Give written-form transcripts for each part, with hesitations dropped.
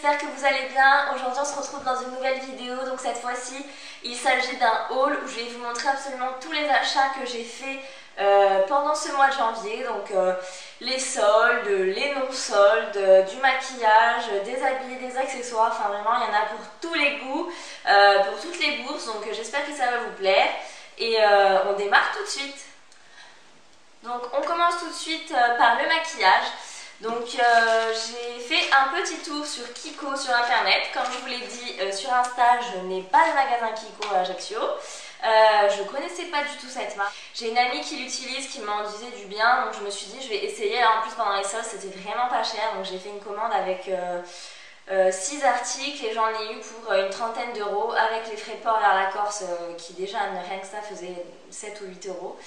j'espère que vous allez bien. Aujourd'hui on se retrouve dans une nouvelle vidéo, donc cette fois-ci il s'agit d'un haul où je vais vous montrer absolument tous les achats que j'ai fait pendant ce mois de janvier. Donc les soldes, les non-soldes, du maquillage, des habits, des accessoires, enfin vraiment il y en a pour tous les goûts, pour toutes les bourses, donc j'espère que ça va vous plaire. Et on démarre tout de suite. Donc on commence tout de suite par le maquillage. Donc j'ai fait un petit tour sur Kiko sur internet. Comme je vous l'ai dit sur Insta, je n'ai pas de magasin Kiko à Ajaccio. Je connaissais pas du tout cette marque. J'ai une amie qui l'utilise, qui m'en disait du bien, donc je me suis dit je vais essayer. En plus pendant les soldes c'était vraiment pas cher, donc j'ai fait une commande avec 6 articles et j'en ai eu pour une trentaine d'euros avec les frais de port vers la Corse qui déjà rien que ça faisait 7 ou 8 euros.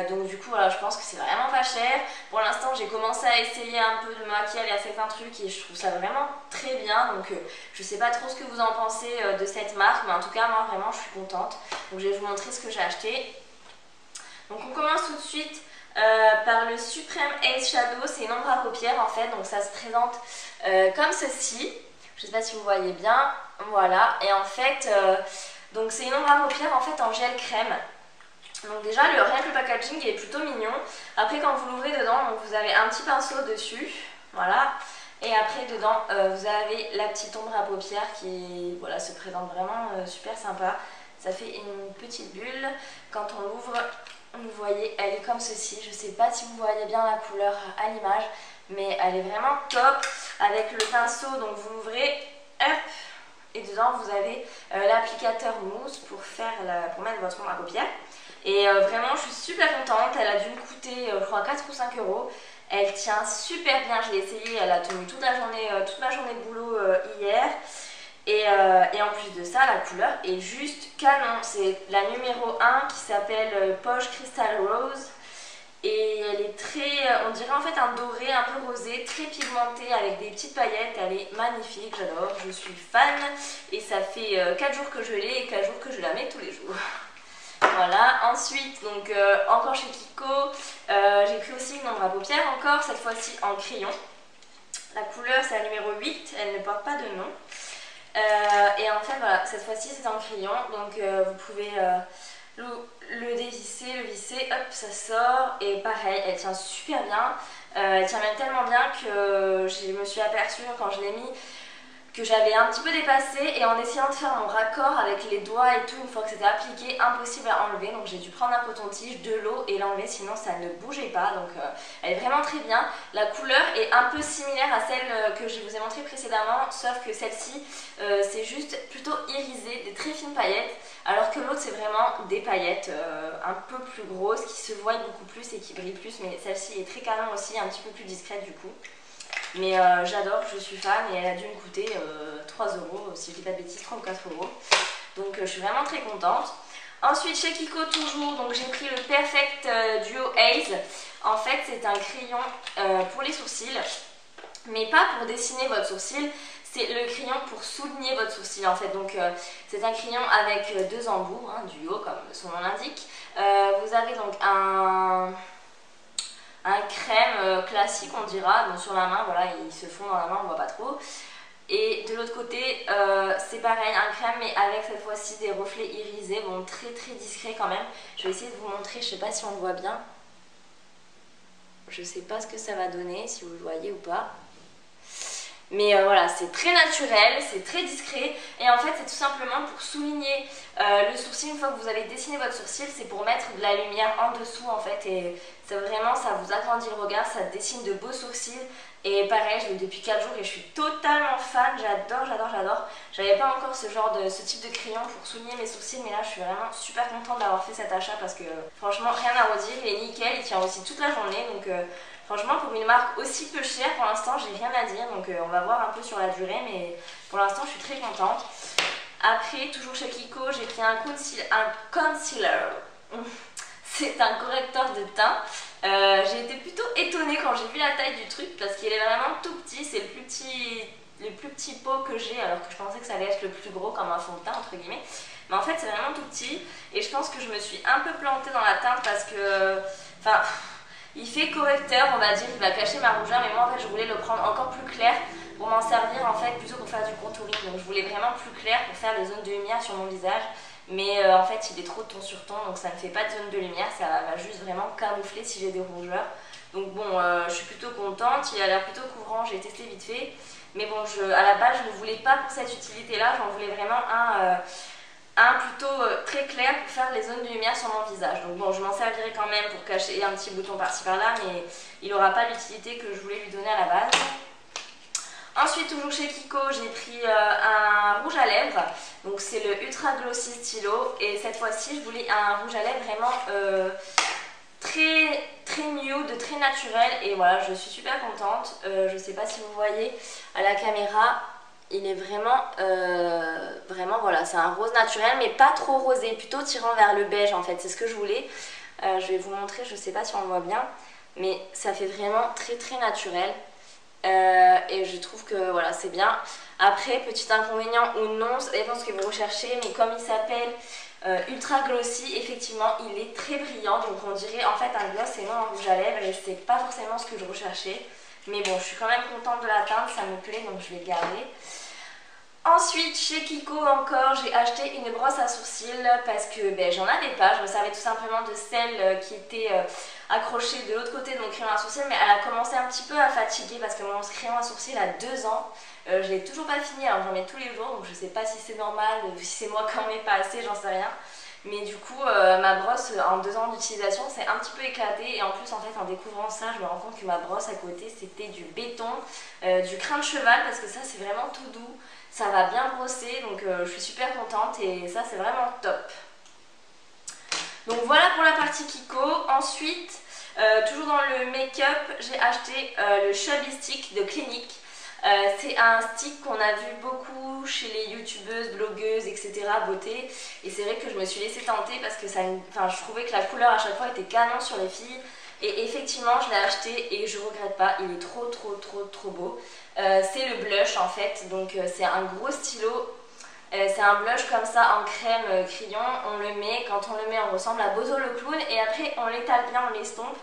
Donc du coup voilà, je pense que c'est vraiment pas cher. Pour l'instant j'ai commencé à essayer un peu de maquillage à certains trucs et je trouve ça vraiment très bien. Donc je sais pas trop ce que vous en pensez de cette marque, mais en tout cas moi vraiment je suis contente. Donc je vais vous montrer ce que j'ai acheté. Donc on commence tout de suite par le Supreme Ace Shadow. C'est une ombre à paupières en fait, donc ça se présente comme ceci. Je sais pas si vous voyez bien, voilà. Et en fait donc c'est une ombre à paupières en fait en gel crème. Donc déjà rien que le packaging est plutôt mignon. Après quand vous l'ouvrez dedans, donc vous avez un petit pinceau dessus, voilà. Et après dedans vous avez la petite ombre à paupières qui voilà, se présente vraiment super sympa. Ça fait une petite bulle. Quand on l'ouvre, vous voyez, elle est comme ceci. Je sais pas si vous voyez bien la couleur à l'image, mais elle est vraiment top. Avec le pinceau, donc vous l'ouvrez, hop, et dedans vous avez l'applicateur mousse pour mettre votre ombre à paupières. Et vraiment je suis super contente. Elle a dû me coûter je crois 4 ou 5 euros. Elle tient super bien, je l'ai essayée, elle a tenu toute ma journée de boulot hier. Et en plus de ça, la couleur est juste canon. C'est la numéro 1 qui s'appelle Poche Crystal Rose. Et elle est très, on dirait en fait un doré un peu rosé, très pigmenté avec des petites paillettes. Elle est magnifique, j'adore, je suis fan. Et ça fait 4 jours que je l'ai et 4 jours que je la mets tous les jours. Voilà, ensuite donc encore chez Kiko, j'ai pris aussi une ombre à paupières, encore cette fois-ci en crayon. La couleur c'est la numéro 8, elle ne porte pas de nom. Et en fait voilà, cette fois-ci c'est en crayon, donc vous pouvez le dévisser, le visser, hop ça sort. Et pareil, elle tient super bien, elle tient même tellement bien que je me suis aperçue quand je l'ai mis que j'avais un petit peu dépassé, et en essayant de faire mon raccord avec les doigts et tout, une fois que c'était appliqué, impossible à enlever. Donc j'ai dû prendre un coton-tige, de l'eau et l'enlever, sinon ça ne bougeait pas. Donc elle est vraiment très bien. La couleur est un peu similaire à celle que je vous ai montrée précédemment, sauf que celle-ci c'est juste plutôt irisé, des très fines paillettes, alors que l'autre c'est vraiment des paillettes un peu plus grosses qui se voient beaucoup plus et qui brillent plus. Mais celle-ci est très canon aussi, un petit peu plus discrète du coup. Mais j'adore, je suis fan, et elle a dû me coûter 3 euros, si je dis pas de bêtises, 3 ou 4 euros. Donc je suis vraiment très contente. Ensuite chez Kiko toujours, donc j'ai pris le Perfect Duo Ace. En fait c'est un crayon pour les sourcils, mais pas pour dessiner votre sourcil. C'est le crayon pour souligner votre sourcil en fait. Donc c'est un crayon avec 2 embouts, hein, duo comme son nom l'indique. Vous avez donc un crème classique on dira, bon, sur la main, voilà, il se fond dans la main, on voit pas trop. Et de l'autre côté c'est pareil, un crème mais avec cette fois-ci des reflets irisés, bon très très discret quand même. Je vais essayer de vous montrer, je sais pas si on le voit bien. Je sais pas ce que ça va donner, si vous le voyez ou pas. Mais voilà, c'est très naturel, c'est très discret, et en fait c'est tout simplement pour souligner le sourcil. Une fois que vous avez dessiné votre sourcil, c'est pour mettre de la lumière en dessous en fait, et c'est vraiment, ça vous agrandit le regard, ça dessine de beaux sourcils. Et pareil, je l'ai depuis 4 jours et je suis totalement fan, j'adore, j'adore, j'adore. J'avais pas encore ce type de crayon pour souligner mes sourcils, mais là je suis vraiment super contente d'avoir fait cet achat parce que franchement rien à redire, il est nickel, il tient aussi toute la journée. Donc franchement pour une marque aussi peu chère, pour l'instant j'ai rien à dire. Donc on va voir un peu sur la durée, mais pour l'instant je suis très contente. Après, toujours chez Kiko, j'ai pris un concealer. C'est un correcteur de teint. J'ai été plutôt étonnée quand j'ai vu la taille du truc parce qu'il est vraiment tout petit. C'est le plus petit pot que j'ai, alors que je pensais que ça allait être le plus gros comme un fond de teint entre guillemets. Mais en fait c'est vraiment tout petit, et je pense que je me suis un peu plantée dans la teinte parce que enfin il fait correcteur on va dire, il va cacher ma rougeur, mais moi en fait je voulais le prendre encore plus clair. Bon pour m'en servir en fait plutôt pour faire du contouring. Donc je voulais vraiment plus clair pour faire les zones de lumière sur mon visage. Mais en fait il est trop ton sur ton, donc ça ne fait pas de zone de lumière, ça va juste vraiment camoufler si j'ai des rougeurs. Donc bon, je suis plutôt contente, il a l'air plutôt couvrant, j'ai testé vite fait. Mais bon, à la base je ne voulais pas pour cette utilité là, j'en voulais vraiment un plutôt très clair pour faire les zones de lumière sur mon visage. Donc bon, je m'en servirai quand même pour cacher un petit bouton par-ci par-là, mais il n'aura pas l'utilité que je voulais lui donner à la base. Ensuite, toujours chez Kiko, j'ai pris un rouge à lèvres. Donc c'est le Ultra Glossy Stylo. Et cette fois-ci, je voulais un rouge à lèvres vraiment très nude, très naturel. Et voilà, je suis super contente. Je ne sais pas si vous voyez à la caméra. Il est vraiment voilà, c'est un rose naturel, mais pas trop rosé, plutôt tirant vers le beige en fait. C'est ce que je voulais. Je vais vous montrer, je ne sais pas si on le voit bien. Mais ça fait vraiment très naturel. Et je trouve que voilà, c'est bien. Après, petit inconvénient ou non, ça dépend de ce que vous recherchez, mais comme il s'appelle Ultra Glossy, effectivement il est très brillant, donc on dirait en fait un gloss et non un rouge à lèvres, et c'est pas forcément ce que je recherchais, mais bon, je suis quand même contente de l'atteindre, ça me plaît, donc je vais le garder. Ensuite, chez Kiko encore, j'ai acheté une brosse à sourcils parce que j'en avais pas. Je me servais tout simplement de celle qui était accrochée de l'autre côté de mon crayon à sourcils, mais elle a commencé un petit peu à fatiguer parce que mon crayon à sourcils a 2 ans. Je l'ai toujours pas fini, alors j'en mets tous les jours, donc je sais pas si c'est normal, si c'est moi qui en mets pas assez, j'en sais rien. Mais du coup, ma brosse, en 2 ans d'utilisation, s'est un petit peu éclatée. Et en plus, en fait, en découvrant ça, je me rends compte que ma brosse à côté, c'était du béton, du crin de cheval, parce que ça, c'est vraiment tout doux. Ça va bien brosser, donc je suis super contente et ça, c'est vraiment top. Donc voilà pour la partie Kiko. Ensuite, toujours dans le make-up, j'ai acheté le Chubby Stick de Clinique. C'est un stick qu'on a vu beaucoup chez les youtubeuses, blogueuses, etc. beauté. Et c'est vrai que je me suis laissée tenter parce que je trouvais que la couleur à chaque fois était canon sur les filles. Et effectivement, je l'ai acheté et je regrette pas, il est trop beau. C'est le blush en fait, donc c'est un gros stylo. C'est un blush comme ça en crème crayon. On le met, quand on le met, on ressemble à Bozo le clown. Et après, on l'étale bien, on l'estompe.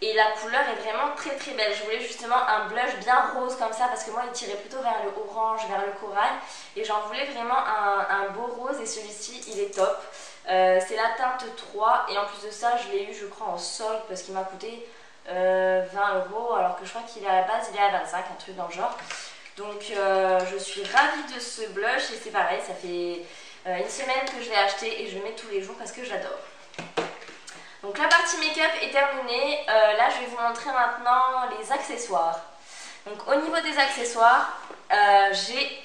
Et la couleur est vraiment très belle. Je voulais justement un blush bien rose comme ça parce que moi il tirait plutôt vers le orange, vers le corail. Et j'en voulais vraiment un beau rose et celui-ci il est top. C'est la teinte 3 et en plus de ça je l'ai eu je crois en solde parce qu'il m'a coûté 20 € alors que je crois qu'il est à la base il est à 25, un truc dans le genre. Donc je suis ravie de ce blush et c'est pareil, ça fait une semaine que je l'ai acheté et je le mets tous les jours parce que j'adore. Donc la partie make-up est terminée, là je vais vous montrer maintenant les accessoires. Donc au niveau des accessoires, j'ai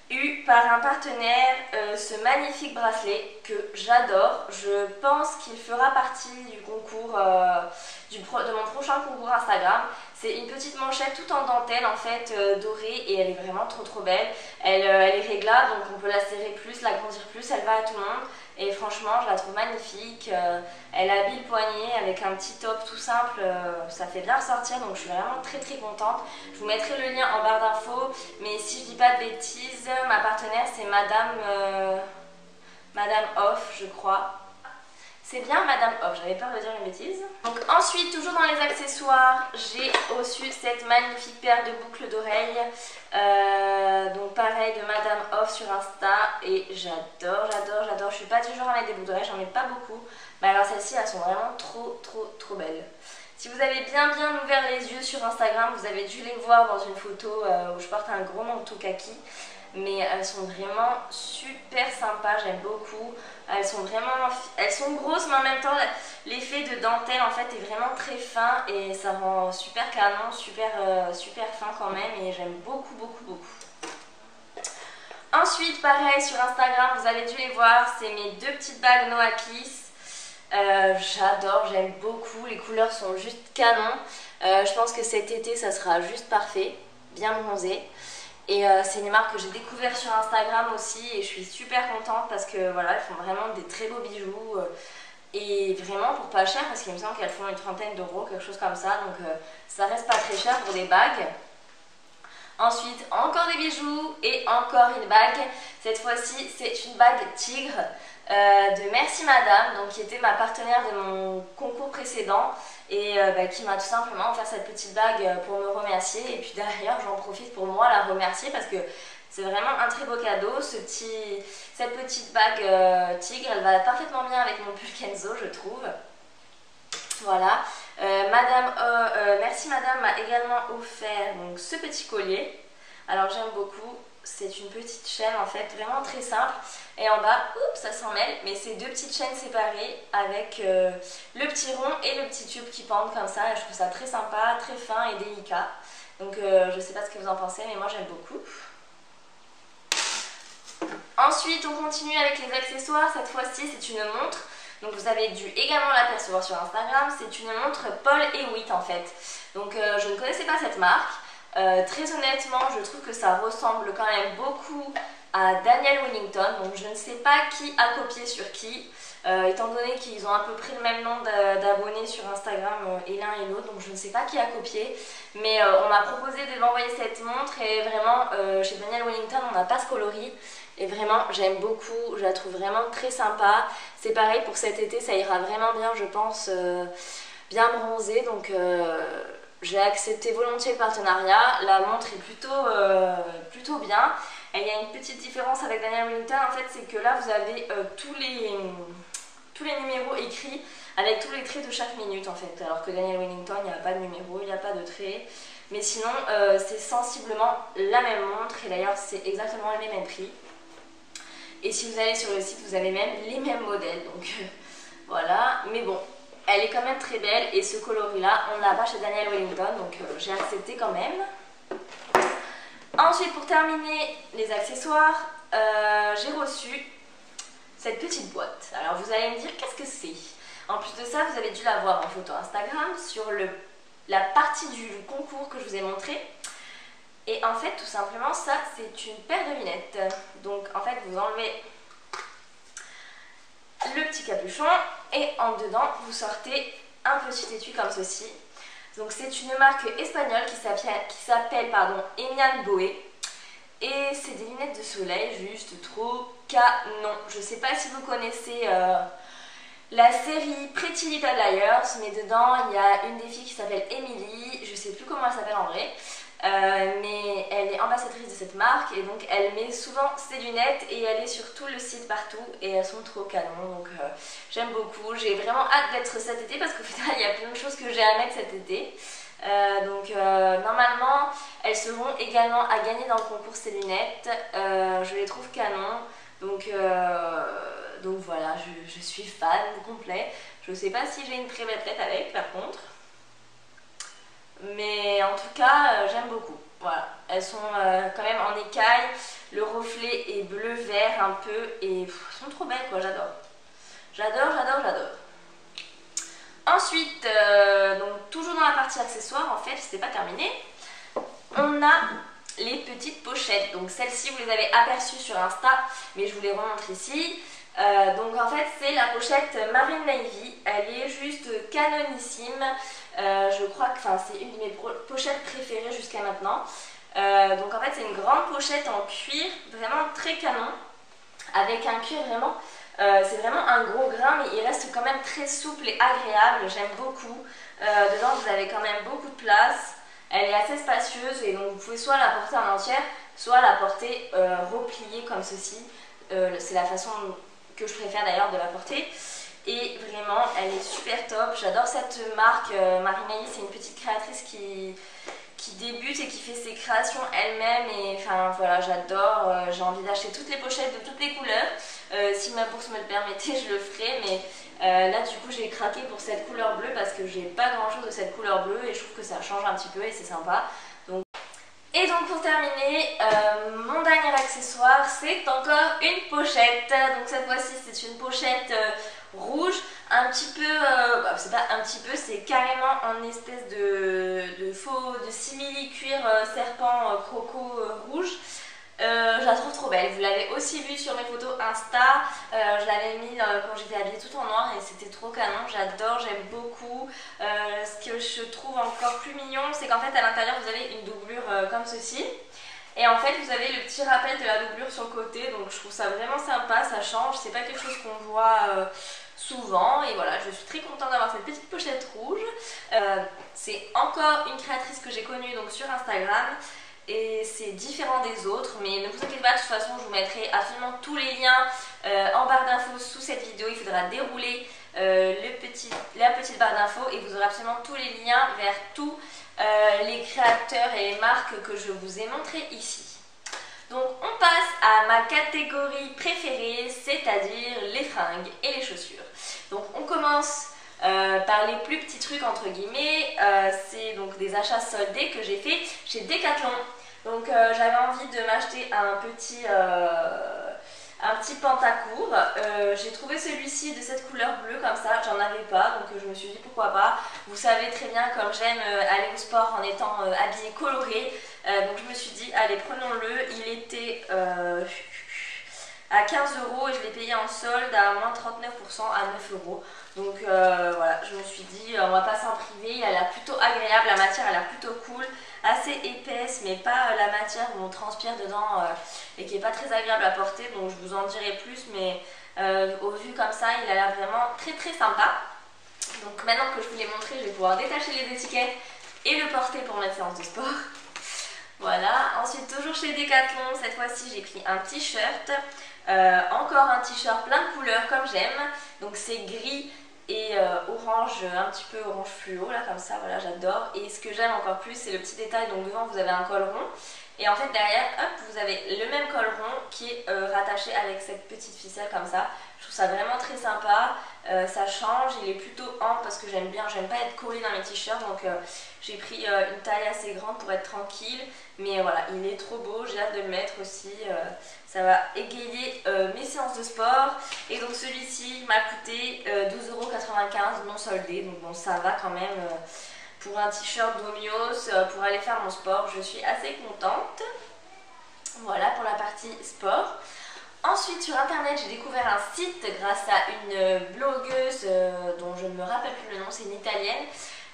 eu par un partenaire ce magnifique bracelet que j'adore. Je pense qu'il fera partie du concours, de mon prochain concours Instagram. C'est une petite manchette tout en dentelle en fait dorée et elle est vraiment trop belle. Elle est réglable donc on peut la serrer plus, l'agrandir plus, elle va à tout le monde. Et franchement je la trouve magnifique, elle habille le poignet avec un petit top tout simple, ça fait bien ressortir donc je suis vraiment très contente. Je vous mettrai le lien en barre d'infos, mais si je dis pas de bêtises, ma partenaire c'est Madame Off je crois. C'est bien Madame Off, j'avais peur de dire une bêtise. Donc ensuite, toujours dans les accessoires, j'ai reçu cette magnifique paire de boucles d'oreilles. Donc pareil de Madame Off sur Insta. Et j'adore. Je suis pas du genre à mettre des boucles d'oreilles, j'en mets pas beaucoup. Mais alors celles-ci, elles sont vraiment trop belles. Si vous avez bien ouvert les yeux sur Instagram, vous avez dû les voir dans une photo où je porte un gros manteau kaki. Mais elles sont vraiment super sympas, j'aime beaucoup. Elles sont grosses mais en même temps l'effet de dentelle en fait est vraiment très fin et ça rend super canon, super fin quand même et j'aime beaucoup. Ensuite pareil sur Instagram, vous avez dû les voir, c'est mes 2 petites bagues Noah Kiss. J'adore, j'aime beaucoup, les couleurs sont juste canon. Je pense que cet été ça sera juste parfait, bien bronzé. Et c'est une marque que j'ai découvert sur Instagram aussi et je suis super contente parce que voilà, elles font vraiment des très beaux bijoux et vraiment pour pas cher parce qu'il me semble qu'elles font une 30aine d'euros, quelque chose comme ça, donc ça reste pas très cher pour des bagues. Ensuite, encore des bijoux et encore une bague. Cette fois-ci, c'est une bague tigre de Merci Madame, donc qui était ma partenaire de mon concours précédent. et qui m'a tout simplement offert cette petite bague pour me remercier. Et puis derrière, j'en profite pour moi la remercier parce que c'est vraiment un très beau cadeau. Cette petite bague tigre, elle va parfaitement bien avec mon pull Kenzo, je trouve. Voilà. Merci madame m'a également offert donc, ce petit collier. Alors j'aime beaucoup. C'est une petite chaîne en fait, vraiment très simple. Et en bas, oups, ça s'en mêle, mais c'est deux petites chaînes séparées avec le petit rond et le petit tube qui pendent comme ça. Et je trouve ça très sympa, très fin et délicat. Donc je sais pas ce que vous en pensez, mais moi j'aime beaucoup. Ensuite, on continue avec les accessoires. Cette fois-ci, c'est une montre. Donc vous avez dû également l'apercevoir sur Instagram. C'est une montre Paul & Witt en fait. Donc je ne connaissais pas cette marque. Très honnêtement, je trouve que ça ressemble quand même beaucoup à Daniel Wellington. Donc je ne sais pas qui a copié sur qui, étant donné qu'ils ont à peu près le même nombre d'abonnés sur Instagram et l'un et l'autre. Donc je ne sais pas qui a copié. Mais on m'a proposé de m'envoyer cette montre et vraiment chez Daniel Wellington on n'a pas ce coloris. Et vraiment j'aime beaucoup, je la trouve vraiment très sympa. C'est pareil pour cet été, ça ira vraiment bien je pense, bien bronzé. Donc j'ai accepté volontiers le partenariat. La montre est plutôt bien. Et il y a une petite différence avec Daniel Wellington en fait, c'est que là vous avez tous les numéros écrits avec tous les traits de chaque minute en fait. Alors que Daniel Wellington il n'y a pas de numéro, il n'y a pas de traits. Mais sinon c'est sensiblement la même montre et d'ailleurs c'est exactement les mêmes prix. Et si vous allez sur le site, vous avez même les mêmes modèles. Donc voilà, mais bon, elle est quand même très belle. Et ce coloris-là, on ne l'a pas chez Daniel Wellington. Donc j'ai accepté quand même. Ensuite, pour terminer les accessoires, j'ai reçu cette petite boîte. Alors vous allez me dire, qu'est-ce que c'est? En plus de ça, vous avez dû la voir en photo Instagram sur la partie du concours que je vous ai montré. Et en fait, tout simplement, ça, c'est une paire de lunettes. Donc, en fait, vous enlevez le petit capuchon et en dedans, vous sortez un petit étui comme ceci. Donc, c'est une marque espagnole qui s'appelle Emian Boe. Et c'est des lunettes de soleil, juste trop canon. Je ne sais pas si vous connaissez la série Pretty Little Liars, mais dedans, il y a une des filles qui s'appelle Emily. Je ne sais plus comment elle s'appelle en vrai. Mais elle est ambassadrice de cette marque et donc elle met souvent ses lunettes et elle est sur tout le site partout et elles sont trop canon. Donc j'aime beaucoup, j'ai vraiment hâte d'être cet été parce qu'au final il y a plein de choses que j'ai à mettre cet été. Normalement elles seront également à gagner dans le concours ces lunettes. Je les trouve canon. Donc voilà, je suis fan complet. Je sais pas si j'ai une très belle tête avec par contre. Mais en tout cas, j'aime beaucoup. Voilà, elles sont quand même en écaille. Le reflet est bleu-vert un peu et elles sont trop belles quoi, j'adore. J'adore. Ensuite, donc toujours dans la partie accessoires, en fait, c'est pas terminé. On a les petites pochettes. Donc celles-ci, vous les avez aperçues sur Insta, mais je vous les remontre ici. Donc en fait c'est la pochette Marine Navy, elle est juste canonissime, je crois que c'est une de mes pochettes préférées jusqu'à maintenant. Donc en fait c'est une grande pochette en cuir, vraiment très canon, avec un cuir vraiment, c'est vraiment un gros grain mais il reste quand même très souple et agréable, j'aime beaucoup. Dedans vous avez quand même beaucoup de place, elle est assez spacieuse et donc vous pouvez soit la porter en entière, soit la porter repliée comme ceci, c'est la façon que je préfère d'ailleurs de la porter et vraiment elle est super top. J'adore cette marque. Marine c'est une petite créatrice qui débute et qui fait ses créations elle-même et enfin voilà, j'adore. J'ai envie d'acheter toutes les pochettes de toutes les couleurs. Si ma bourse me le permettait je le ferais, mais là du coup j'ai craqué pour cette couleur bleue parce que j'ai pas grand chose de cette couleur bleue et je trouve que ça change un petit peu et c'est sympa. Et donc pour terminer, mon dernier accessoire, c'est encore une pochette. Donc cette fois-ci c'est une pochette rouge, un petit peu, c'est pas un petit peu, c'est carrément en espèce de simili cuir serpent croco rouge. Je la trouve trop belle, vous l'avez aussi vue sur mes photos Insta, je l'avais mis quand j'étais habillée tout en noir et c'était trop canon, j'adore, j'aime beaucoup. Ce que je trouve encore plus mignon, c'est qu'en fait à l'intérieur vous avez une doublure comme ceci. Et en fait vous avez le petit rappel de la doublure sur le côté, donc je trouve ça vraiment sympa, ça change, c'est pas quelque chose qu'on voit souvent. Et voilà, je suis très contente d'avoir cette petite pochette rouge. C'est encore une créatrice que j'ai connue donc sur Instagram. Et c'est différent des autres, mais ne vous inquiétez pas, de toute façon je vous mettrai absolument tous les liens en barre d'infos sous cette vidéo. Il faudra dérouler la petite barre d'infos et vous aurez absolument tous les liens vers tous les créateurs et les marques que je vous ai montrés ici. Donc on passe à ma catégorie préférée, c'est-à-dire les fringues et les chaussures. Donc on commence par les plus petits trucs entre guillemets. C'est donc des achats soldés que j'ai fait chez Decathlon. Donc j'avais envie de m'acheter un petit pantacourt. J'ai trouvé celui-ci de cette couleur bleue comme ça, j'en avais pas, donc je me suis dit pourquoi pas. Vous savez très bien comme j'aime aller au sport en étant habillée colorée, donc je me suis dit allez prenons-le. Il était à 15 € et je l'ai payé en solde à moins 39% à 9 €. Donc voilà, je me suis dit on va pas s'en priver. Il a l'air plutôt agréable, la matière a l'air plutôt cool, assez épaisse mais pas la matière où on transpire dedans et qui est pas très agréable à porter, donc je vous en dirai plus, mais au vu comme ça il a l'air vraiment très très sympa. Donc maintenant que je vous l'ai montré, je vais pouvoir détacher les étiquettes et le porter pour ma séance de sport. Voilà, ensuite toujours chez Decathlon, cette fois-ci j'ai pris un t-shirt, encore un t-shirt plein de couleurs comme j'aime, donc c'est gris et orange, un petit peu orange fluo là comme ça, voilà j'adore. Et ce que j'aime encore plus c'est le petit détail, donc devant vous avez un col rond et en fait derrière hop vous avez le même col rond qui est rattaché avec cette petite ficelle comme ça. Je trouve ça vraiment très sympa, ça change, il est plutôt ample parce que j'aime pas être collée dans mes t-shirts, donc j'ai pris une taille assez grande pour être tranquille, mais voilà il est trop beau, j'ai hâte de le mettre aussi, ça va égayer mes séances de sport. Et donc celui-ci m'a coûté 12,95 € non soldé, donc bon ça va quand même pour un t-shirt Domios, pour aller faire mon sport, je suis assez contente. Voilà pour la partie sport. Ensuite sur internet j'ai découvert un site grâce à une blogueuse dont je ne me rappelle plus le nom, c'est une italienne,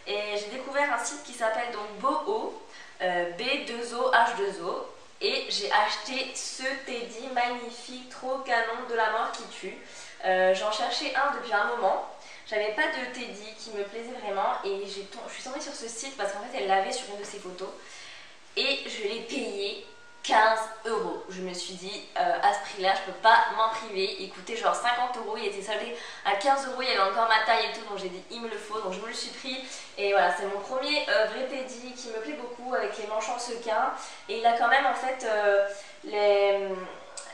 et j'ai découvert un site qui s'appelle donc Boho, B2OH2O, et j'ai acheté ce teddy magnifique, trop canon, de la mort qui tue. J'en cherchais un depuis un moment, j'avais pas de teddy qui me plaisait vraiment et je suis tombée sur ce site parce qu'en fait elle l'avait sur une de ses photos et je l'ai payé 15 €. Je me suis dit à ce prix là je peux pas m'en priver, il coûtait genre 50 €, il était soldé à 15 €, il y avait encore ma taille et tout, donc j'ai dit il me le faut, donc je me le suis pris. Et voilà, c'est mon premier vrai teddy qui me plaît beaucoup, avec les manches en sequin, et il a quand même en fait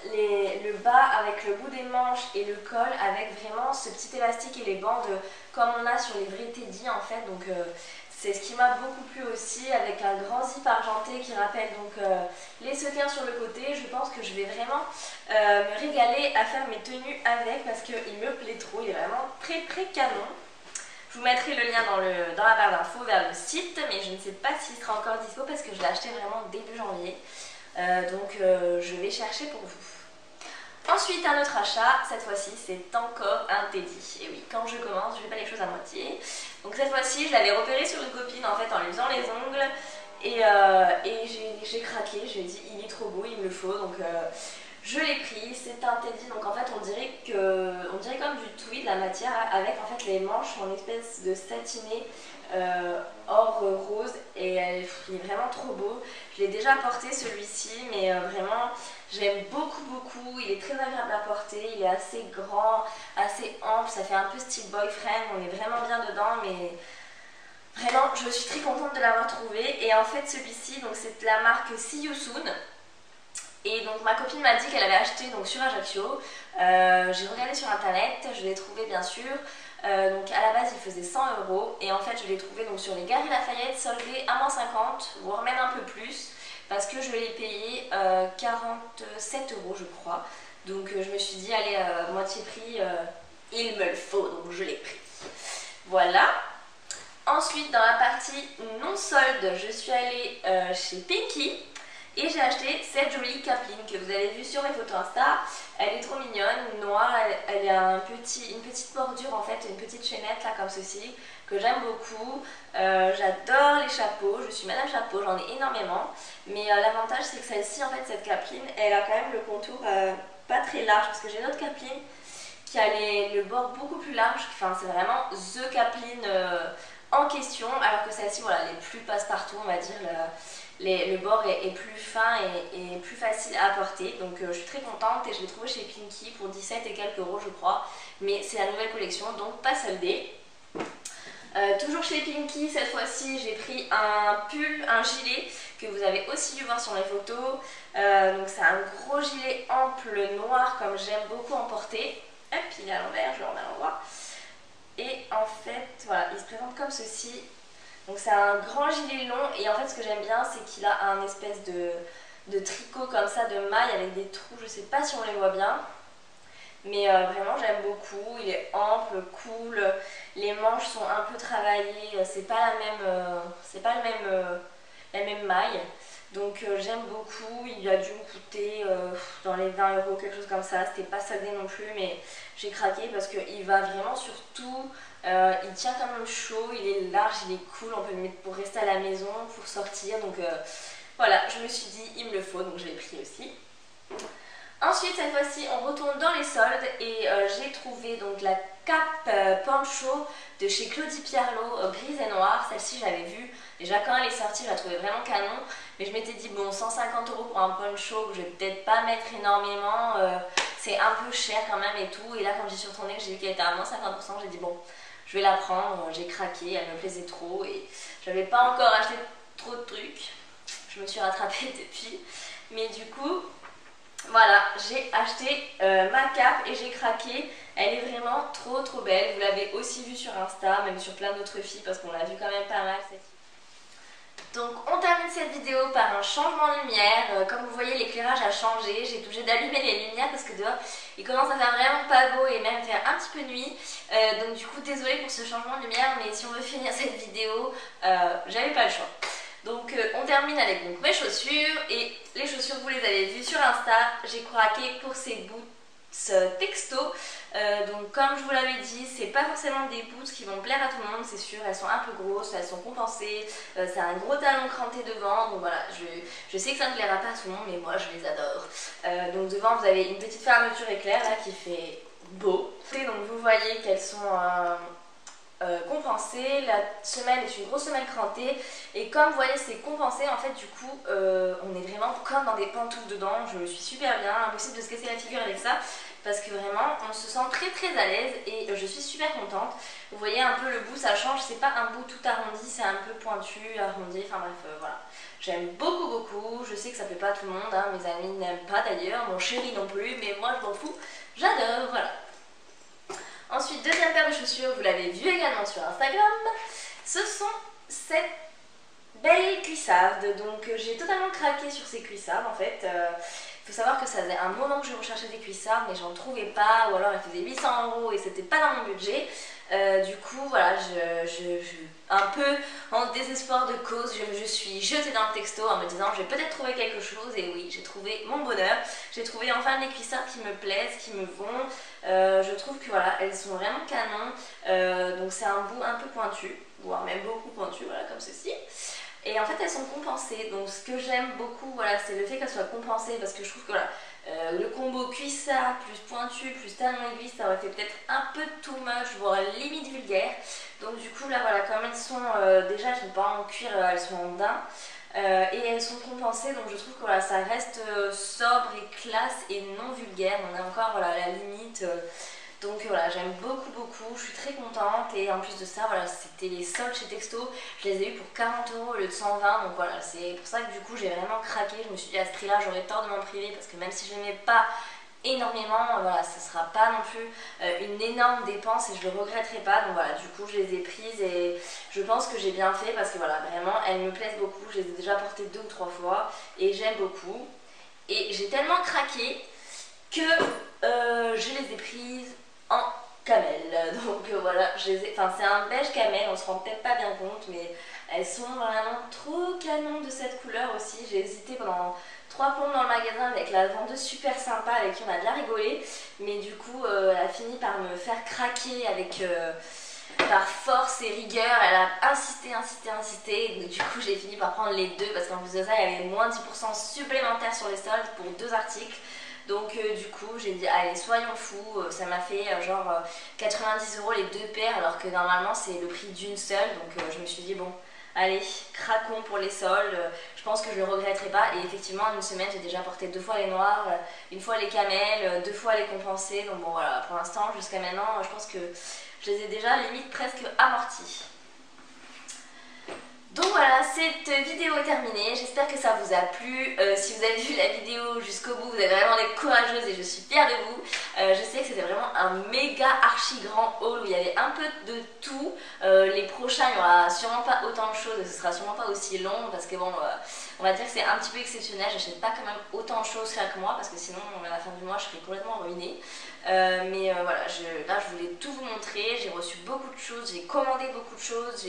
le bas avec le bout des manches et le col avec vraiment ce petit élastique et les bandes comme on a sur les vrais teddy en fait, donc c'est ce qui m'a beaucoup plu aussi, avec un grand zip argenté qui rappelle donc les sequins sur le côté. Je pense que je vais vraiment me régaler à faire mes tenues avec parce qu'il me plaît trop, il est vraiment très très canon. Je vous mettrai le lien dans la barre d'infos vers le site, mais je ne sais pas s'il sera encore dispo parce que je l'ai acheté vraiment début janvier. Donc je vais chercher pour vous. Ensuite un autre achat, cette fois-ci c'est encore un teddy. Et oui, quand je commence je fais pas les choses à moitié. Donc cette fois-ci je l'avais repéré sur une copine en fait en lui faisant les ongles. Et j'ai craqué, je lui ai dit il est trop beau, il me le faut, donc je l'ai pris. C'est un teddy, donc en fait on dirait comme du tweed la matière, avec en fait les manches en espèce de satiné or rose, et il est vraiment trop beau. Je l'ai déjà porté celui-ci, mais vraiment j'aime beaucoup, il est très agréable à porter, il est assez grand, assez ample, ça fait un peu style boyfriend, on est vraiment bien dedans, mais vraiment je suis très contente de l'avoir trouvé. Et en fait celui-ci, donc c'est de la marque See You Soon. Et donc ma copine m'a dit qu'elle avait acheté donc sur Ajaccio, j'ai regardé sur internet, je l'ai trouvé bien sûr, donc à la base il faisait 100 €, et en fait je l'ai trouvé donc sur les Galeries Lafayette soldé à moins 50, voire même un peu plus, parce que je l'ai payé 47 € je crois, donc je me suis dit allez moitié prix, il me le faut, donc je l'ai pris. Voilà. Ensuite dans la partie non solde, je suis allée chez Pinky. Et j'ai acheté cette jolie capeline que vous avez vue sur mes photos Insta. Elle est trop mignonne, noire, elle a une petite bordure en fait, une petite chaînette là comme ceci, que j'aime beaucoup. J'adore les chapeaux, je suis Madame Chapeau, j'en ai énormément. Mais l'avantage c'est que celle-ci en fait, cette capeline, elle a quand même le contour pas très large, parce que j'ai une autre capeline qui a le bord beaucoup plus large, enfin c'est vraiment The Capeline en question, alors que celle-ci, voilà, elle est plus passe-partout, on va dire, le bord est plus fin et plus facile à porter, donc je suis très contente et je l'ai trouvé chez Pinky pour 17 et quelques euros je crois, mais c'est la nouvelle collection, donc pas soldée. Toujours chez Pinky, cette fois-ci j'ai pris un pull, un gilet que vous avez aussi dû voir sur les photos. Donc c'est un gros gilet ample noir comme j'aime beaucoup en porter. Hop, il est à l'envers, je le remets à l'endroit. Et en fait, voilà, il se présente comme ceci. Donc c'est un grand gilet long et en fait ce que j'aime bien c'est qu'il a un espèce de tricot comme ça, de maille avec des trous, je sais pas si on les voit bien. Mais vraiment j'aime beaucoup, il est ample, cool, les manches sont un peu travaillées, c'est pas la même maille. Donc j'aime beaucoup, il a dû me coûter dans les 20 euros, quelque chose comme ça, c'était pas soldé non plus, mais j'ai craqué parce qu'il va vraiment sur tout, il tient quand même chaud, il est large, il est cool, on peut le mettre pour rester à la maison, pour sortir, donc voilà, je me suis dit il me le faut, donc je l'ai pris aussi. Ensuite, cette fois-ci, on retourne dans les soldes et j'ai trouvé donc la cape poncho de chez Claudie Pierlot, grise et noire. Celle-ci, je l'avais vue déjà quand elle est sortie, je la trouvais vraiment canon. Mais je m'étais dit, bon, 150 euros pour un poncho, que je vais peut-être pas mettre énormément, c'est un peu cher quand même et tout. Et là, quand j'y suis retournée, j'ai vu qu'elle était à moins 50%, j'ai dit, bon, je vais la prendre. J'ai craqué, elle me plaisait trop et j'avais pas encore acheté trop de trucs. Je me suis rattrapée depuis. Mais du coup... voilà, j'ai acheté ma cape et j'ai craqué. Elle est vraiment trop belle. Vous l'avez aussi vue sur Insta, même sur plein d'autres filles parce qu'on l'a vue quand même pas mal cette fille. Donc on termine cette vidéo par un changement de lumière. Comme vous voyez, l'éclairage a changé. J'ai été obligée d'allumer les lumières parce que dehors il commence à faire vraiment pas beau et même faire un petit peu nuit. Donc du coup désolée pour ce changement de lumière, mais si on veut finir cette vidéo, j'avais pas le choix. Donc on termine avec donc, mes chaussures et les chaussures vous les avez vues sur Insta, j'ai craqué pour ces boots texto. Donc comme je vous l'avais dit, c'est pas forcément des boots qui vont plaire à tout le monde, c'est sûr, elles sont un peu grosses, elles sont compensées, c'est un gros talon cranté devant, donc voilà, je sais que ça ne plaira pas à tout le monde mais moi je les adore. Donc devant vous avez une petite fermeture éclair là qui fait beau. Et donc vous voyez qu'elles sont... compensé, la semelle est une grosse semelle crantée et comme vous voyez c'est compensé en fait du coup on est vraiment comme dans des pantoufles dedans, je suis super bien, impossible de se casser la figure avec ça parce que vraiment on se sent très à l'aise et je suis super contente. Vous voyez un peu le bout ça change, c'est pas un bout tout arrondi, c'est un peu pointu, arrondi, enfin bref voilà. J'aime beaucoup, je sais que ça plaît pas à tout le monde, hein. Mes amis n'aiment pas d'ailleurs, mon chéri non plus, mais moi je m'en fous, j'adore, voilà. Ensuite, deuxième paire de chaussures, vous l'avez vu également sur Instagram, ce sont ces belles cuissardes. Donc j'ai totalement craqué sur ces cuissardes en fait. Il faut savoir que ça faisait un moment que je recherchais des cuissardes mais j'en trouvais pas, ou alors elles faisaient 800 euros et c'était pas dans mon budget. Du coup voilà, un peu en désespoir de cause, je suis jetée dans le texto en me disant je vais peut-être trouver quelque chose et oui, j'ai trouvé mon bonheur. J'ai trouvé enfin des cuissardes qui me plaisent, qui me vont. Je trouve que voilà, elles sont vraiment canon. Donc c'est un bout un peu pointu, voire même beaucoup pointu, voilà comme ceci. Et en fait elles sont compensées, donc ce que j'aime beaucoup, voilà, c'est le fait qu'elles soient compensées parce que je trouve que voilà, le combo cuissard plus pointu plus talon aiguille ça aurait fait peut-être un peu too much, voire limite vulgaire. Donc du coup là voilà, comme elles sont déjà elles sont pas en cuir, elles sont en daim et elles sont compensées, donc je trouve que voilà, ça reste sobre et classe et non vulgaire, on est encore voilà, à la limite. Donc voilà, j'aime beaucoup, je suis très contente et en plus de ça, voilà, c'était les soldes chez Texto, je les ai eu pour 40 euros au lieu de 120, donc voilà, c'est pour ça que du coup j'ai vraiment craqué, je me suis dit à ce prix là j'aurais tort de m'en priver parce que même si je n'aimais pas énormément, voilà, ce sera pas non plus une énorme dépense et je le regretterai pas, donc voilà, du coup je les ai prises et je pense que j'ai bien fait parce que voilà, vraiment elles me plaisent beaucoup, je les ai déjà portées 2 ou 3 fois et j'aime beaucoup et j'ai tellement craqué que je les ai prises en camel, donc voilà, enfin c'est un beige camel, on se rend peut-être pas bien compte mais elles sont vraiment trop canon de cette couleur aussi. J'ai hésité pendant 3 plombes dans le magasin avec la vendeuse super sympa avec qui on a bien rigolé, mais du coup elle a fini par me faire craquer avec par force et rigueur. Elle a insisté, donc, du coup j'ai fini par prendre les deux parce qu'en plus de ça il y avait moins 10% supplémentaire sur les soldes pour 2 articles. Donc du coup j'ai dit allez soyons fous, ça m'a fait genre 90 € les 2 paires alors que normalement c'est le prix d'une seule. Donc je me suis dit bon allez craquons pour les soldes, je pense que je le regretterai pas. Et effectivement en une semaine j'ai déjà porté 2 fois les noirs, une fois les camels, 2 fois les compensés. Donc bon voilà, pour l'instant jusqu'à maintenant je pense que je les ai déjà limite presque amortis. Donc voilà, cette vidéo est terminée, j'espère que ça vous a plu. Si vous avez vu la vidéo jusqu'au bout, vous êtes vraiment des courageuses et je suis fière de vous. Je sais que c'était vraiment un méga archi grand haul où il y avait un peu de tout. Les prochains, il n'y aura sûrement pas autant de choses et ce sera sûrement pas aussi long parce que bon, on va dire que c'est un petit peu exceptionnel. J'achète pas quand même autant de choses chaque mois parce que sinon à la fin du mois je serais complètement ruinée. Mais voilà, là je voulais tout vous montrer, j'ai reçu beaucoup de choses, j'ai commandé beaucoup de choses,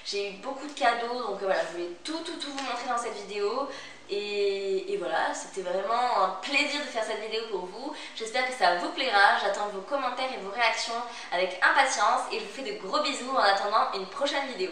j'ai eu beaucoup de cadeaux, donc voilà, je voulais tout vous montrer dans cette vidéo. Et voilà, c'était vraiment un plaisir de faire cette vidéo pour vous. J'espère que ça vous plaira, j'attends vos commentaires et vos réactions avec impatience et je vous fais de gros bisous en attendant une prochaine vidéo.